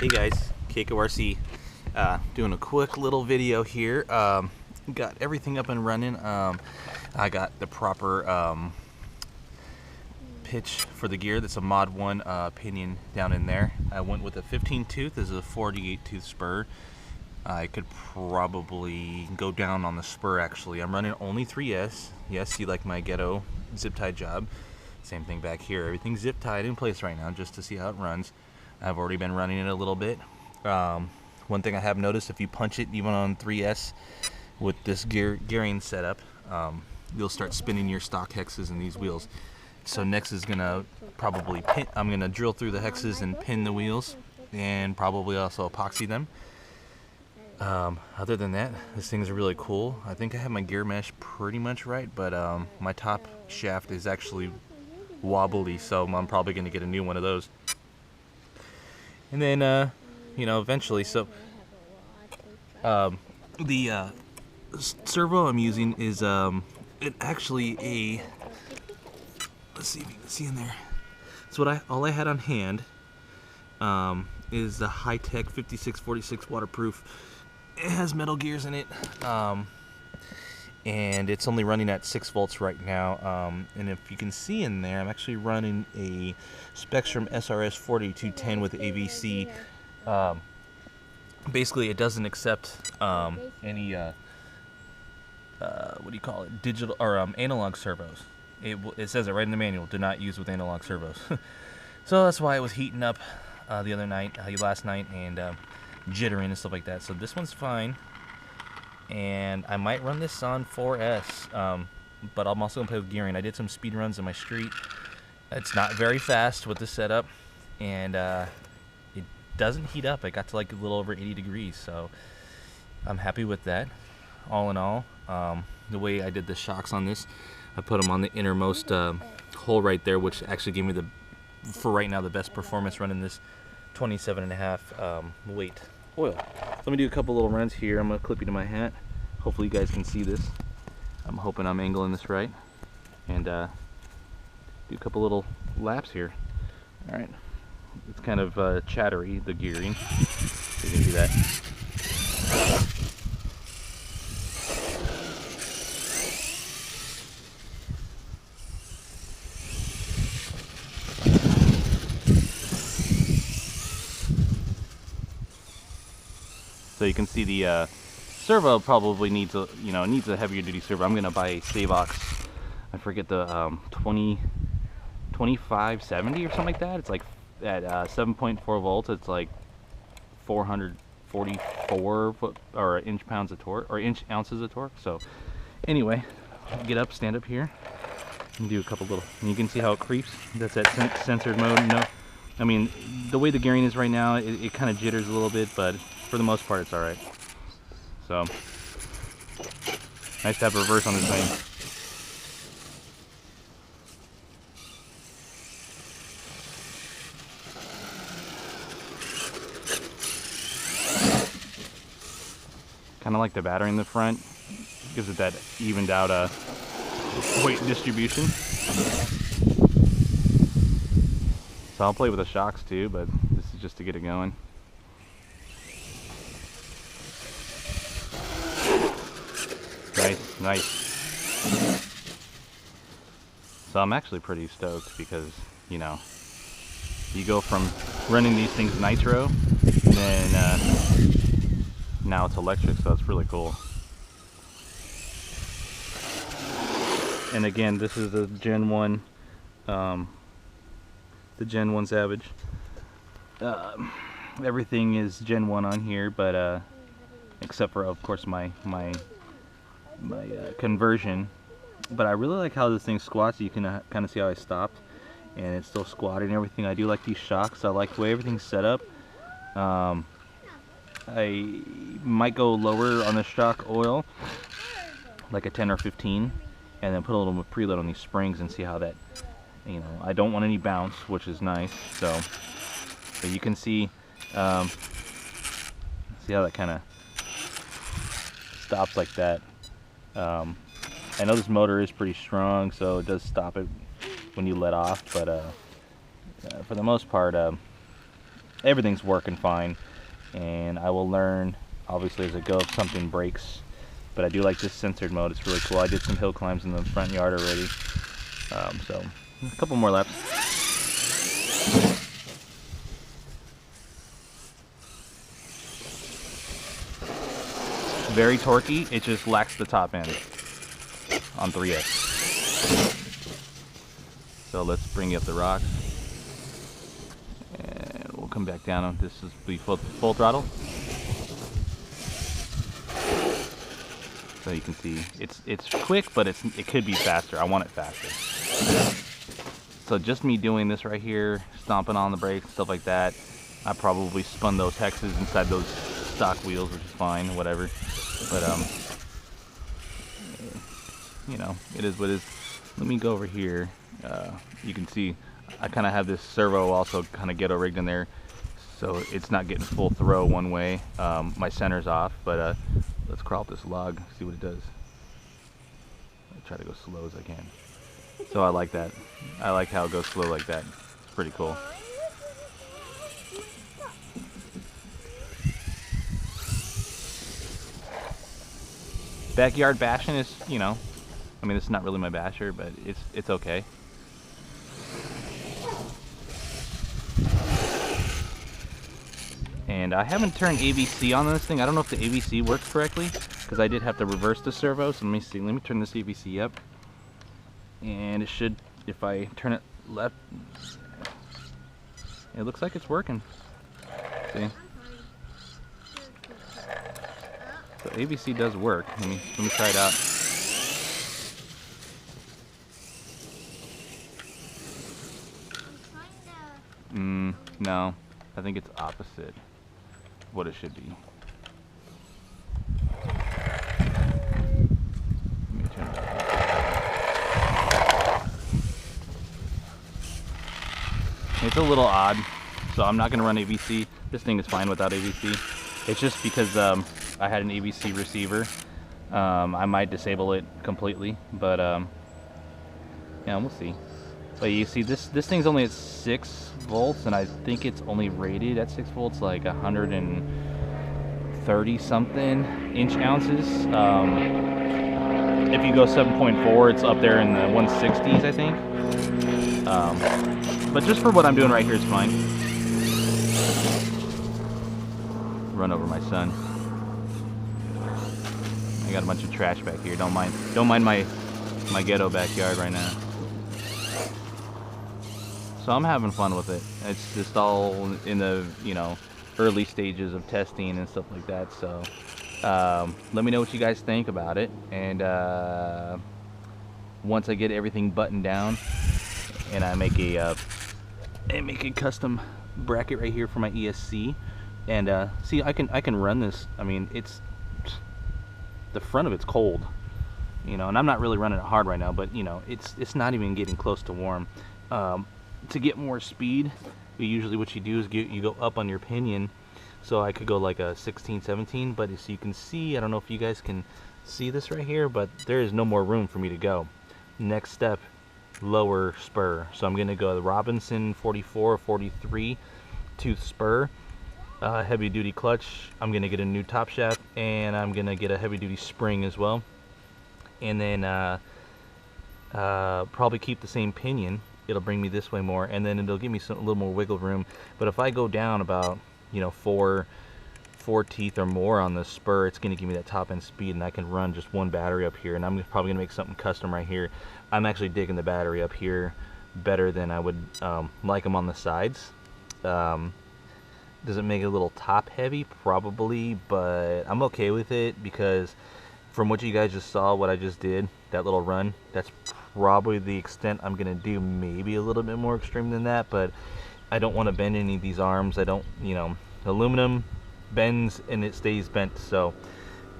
Hey guys, KKRC, doing a quick little video here. Got everything up and running. I got the proper pitch for the gear. That's a Mod 1 pinion down in there. I went with a 15 tooth. This is a 48 tooth spur. I could probably go down on the spur actually. I'm running only 3S. Yes, you like my ghetto zip tie job. Same thing back here. Everything's zip tied in place right now just to see how it runs. I've already been running it a little bit. One thing I have noticed, if you punch it even on 3S with this gearing setup, you'll start spinning your stock hexes in these wheels. So next is gonna probably pin. I'm gonna drill through the hexes and pin the wheels, and probably also epoxy them. Other than that, this thing's really cool. I think I have my gear mesh pretty much right, but my top shaft is actually wobbly, so I'm probably gonna get a new one of those. And then, you know, eventually, so the servo I'm using is it actually a, let's see if you can see in there. So all I had on hand is the high-tech 5646 waterproof. It has metal gears in it, and it's only running at 6 volts right now. And if you can see in there, I'm actually running a Spectrum SRS 4210 with AVC. Basically, it doesn't accept any what do you call it? Digital or analog servos. It says it right in the manual. Do not use with analog servos. So that's why it was heating up the other night, last night, and jittering and stuff like that. So this one's fine. And I might run this on 4S, but I'm also going to play with gearing. I did some speed runs in my street. It's not very fast with this setup, and it doesn't heat up. I got to like a little over 80 degrees, so I'm happy with that. All in all, the way I did the shocks on this, I put them on the innermost hole right there, which actually gave me, for right now, the best performance running this 27.5 weight oil. Let me do a couple little runs here. I'm going to clip you to my hat. Hopefully you guys can see this. I'm hoping I'm angling this right. And do a couple little laps here. Alright. It's kind of chattery, the gearing. So you can see that. So you can see the servo probably needs a heavier duty servo. I'm gonna buy a Savox. I forget the 2570 or something like that. It's like at 7.4 volts. It's like 444 inch-pounds of torque, or inch-ounces of torque. So anyway, get up, stand up here, and do a couple little. And you can see how it creeps. That's that censored mode. No, I mean the way the gearing is right now, it kind of jitters a little bit, but for the most part, it's all right. So nice to have reverse on this thing. Kind of like the battery in the front, gives it that evened out weight distribution. So I'll play with the shocks too, but this is just to get it going. Nice. So I'm actually pretty stoked because, you know, you go from running these things nitro, and then now it's electric, so it's really cool. And again, this is the Gen 1, the Gen 1 Savage. Everything is Gen 1 on here, but except for, of course, my conversion. But I really like how this thing squats. You can kind of see how I stopped, and it's still squatting and everything. I do like these shocks. I like the way everything's set up. I might go lower on the shock oil, like a 10 or 15, and then put a little preload on these springs and see how that, you know, I don't want any bounce, which is nice. So but you can see how that kind of stops like that. I know this motor is pretty strong, so it does stop it when you let off, but for the most part, everything's working fine, and I will learn obviously as it goes if something breaks. But I do like this censored mode. It's really cool. I did some hill climbs in the front yard already, so a couple more laps. Very torquey. It just lacks the top end on 3S. So let's bring up the rocks, and we'll come back down on this. Is be full throttle. So you can see it's quick, but it could be faster. I want it faster. So just me doing this right here, stomping on the brakes, stuff like that. I probably spun those hexes inside those stock wheels, which is fine, whatever. But you know, it is what it is. Let me go over here. You can see I kind of have this servo also kind of ghetto rigged in there, so it's not getting full throw one way. My center's off, but let's crawl up this log, see what it does. I try to go slow as I can. So I like that. I like how it goes slow like that. It's pretty cool. Backyard bashing is, you know, I mean, it's not really my basher, but it's okay. And I haven't turned AVC on this thing. I don't know if the AVC works correctly, because I did have to reverse the servo. So let me see. Let me turn this AVC up. And it should, if I turn it left, it looks like it's working. See? So AVC does work. Let me try it out. No, I think it's opposite of what it should be. Let me turn it up. It's a little odd, so I'm not going to run AVC. This thing is fine without AVC. It's just because I had an AVC receiver. I might disable it completely, but yeah, we'll see. But you see, this thing's only at 6 volts, and I think it's only rated at 6 volts, like 130 something inch ounces. If you go 7.4, it's up there in the 160s, I think. But just for what I'm doing right here, it's fine. Run over my son. I got a bunch of trash back here. Don't mind my ghetto backyard right now. So I'm having fun with it. It's just all in the, you know, early stages of testing and stuff like that. So let me know what you guys think about it. And once I get everything buttoned down, and I make a custom bracket right here for my ESC, and see, I can run this. I mean, it's the front of it's cold, you know, and I'm not really running it hard right now, but you know, it's not even getting close to warm. To get more speed, usually what you do is you go up on your pinion. So I could go like a 16, 17, but as you can see, I don't know if you guys can see this right here, but there is no more room for me to go. Next step, lower spur. So I'm gonna go the Robinson 44 or 43 tooth spur, heavy duty clutch. I'm gonna get a new top shaft, and I'm gonna get a heavy duty spring as well. And then probably keep the same pinion. It'll bring me this way more, and then it'll give me a little more wiggle room. But if I go down about, you know, four teeth or more on the spur, it's going to give me that top end speed, and I can run just one battery up here. And I'm probably going to make something custom right here. I'm actually digging the battery up here better than I would like them on the sides. Does it make it a little top heavy? Probably, but I'm okay with it, because from what you guys just saw, what I just did, that little run, that's probably the extent I'm gonna do. Maybe a little bit more extreme than that, but I don't want to bend any of these arms. I don't, you know, aluminum bends and it stays bent, so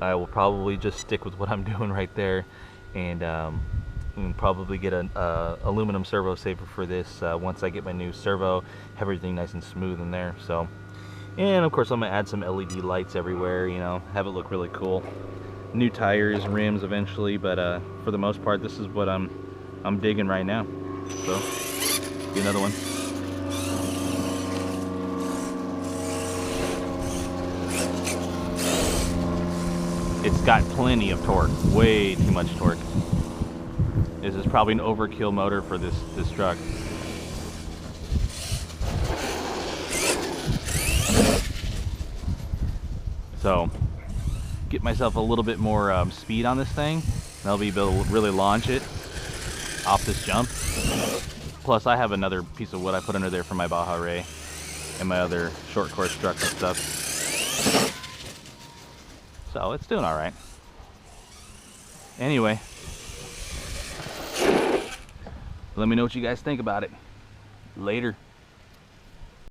I will probably just stick with what I'm doing right there, and probably get an aluminum servo saver for this once I get my new servo, have everything nice and smooth in there. So, and of course I'm gonna add some LED lights everywhere, you know, have it look really cool. New tires, rims eventually, but for the most part, this is what I'm digging right now. So, do another one. it's got plenty of torque, way too much torque. This is probably an overkill motor for this truck. So, get myself a little bit more speed on this thing, and I'll be able to really launch it off this jump. Plus, I have another piece of wood I put under there for my Baja Ray and my other short course trucks and stuff. So, it's doing all right. Anyway, let me know what you guys think about it. Later.